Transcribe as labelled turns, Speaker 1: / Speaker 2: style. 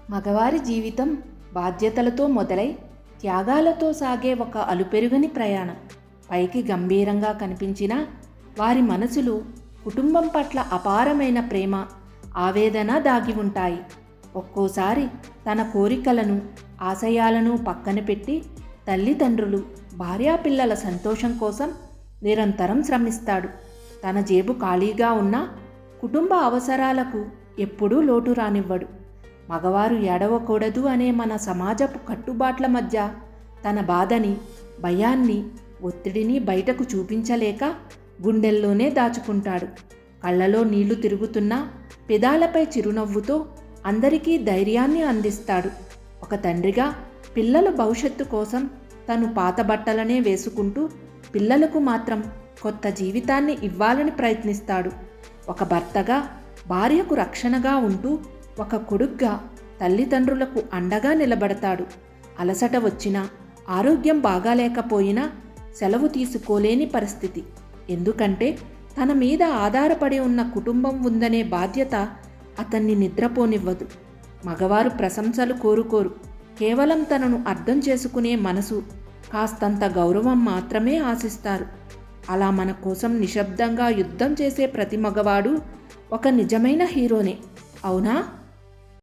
Speaker 1: మగవారి జీవితం బాధ్యతలతో మొదలై త్యాగాలతో సాగే ఒక అలుపెరుగని ప్రయాణం. పైకి గంభీరంగా కనిపించినా వారి మనసులు కుటుంబం పట్ల అపారమైన ప్రేమ, ఆవేదన దాగి ఉంటాయి. ఒక్కోసారి తన కోరికలను, ఆశయాలను పక్కన పెట్టి తల్లిదండ్రులు, భార్యాపిల్లల సంతోషం కోసం నిరంతరం శ్రమిస్తాడు. తన జేబు ఖాళీగా ఉన్నా కుటుంబ అవసరాలకు ఎప్పుడూ లోటు రానివ్వడు. మగవారు ఏడవకూడదు అనే మన సమాజపు కట్టుబాట్ల మధ్య తన బాధని, భయాన్ని, ఒత్తిడిని బయటకు చూపించలేక గుండెల్లోనే దాచుకుంటాడు. కళ్ళలో నీళ్లు తిరుగుతున్నా పెదాలపై చిరునవ్వుతో అందరికీ ధైర్యాన్ని అందిస్తాడు. ఒక తండ్రిగా పిల్లల భవిష్యత్తు కోసం తను పాత బట్టలనే వేసుకుంటూ పిల్లలకు మాత్రం కొత్త జీవితాన్ని ఇవ్వాలని ప్రయత్నిస్తాడు. ఒక భర్తగా భార్యకు రక్షణగా ఉంటూ, ఒక కొడుగ్గా తల్లిదండ్రులకు అండగా నిలబడతాడు. అలసట వచ్చినా, ఆరోగ్యం బాగాలేకపోయినా సెలవు తీసుకోలేని పరిస్థితి. ఎందుకంటే తన మీద ఆధారపడి ఉన్న కుటుంబం ఉందనే బాధ్యత అతన్ని నిద్రపోనివ్వదు. మగవారు ప్రశంసలు కోరుకోరు. కేవలం తనను అర్థం చేసుకునే మనసు, కాస్తంత గౌరవం మాత్రమే ఆశిస్తారు. అలా మన కోసం నిశ్శబ్దంగా యుద్ధం చేసే ప్రతి మగవాడు ఒక నిజమైన హీరోనే, అవునా?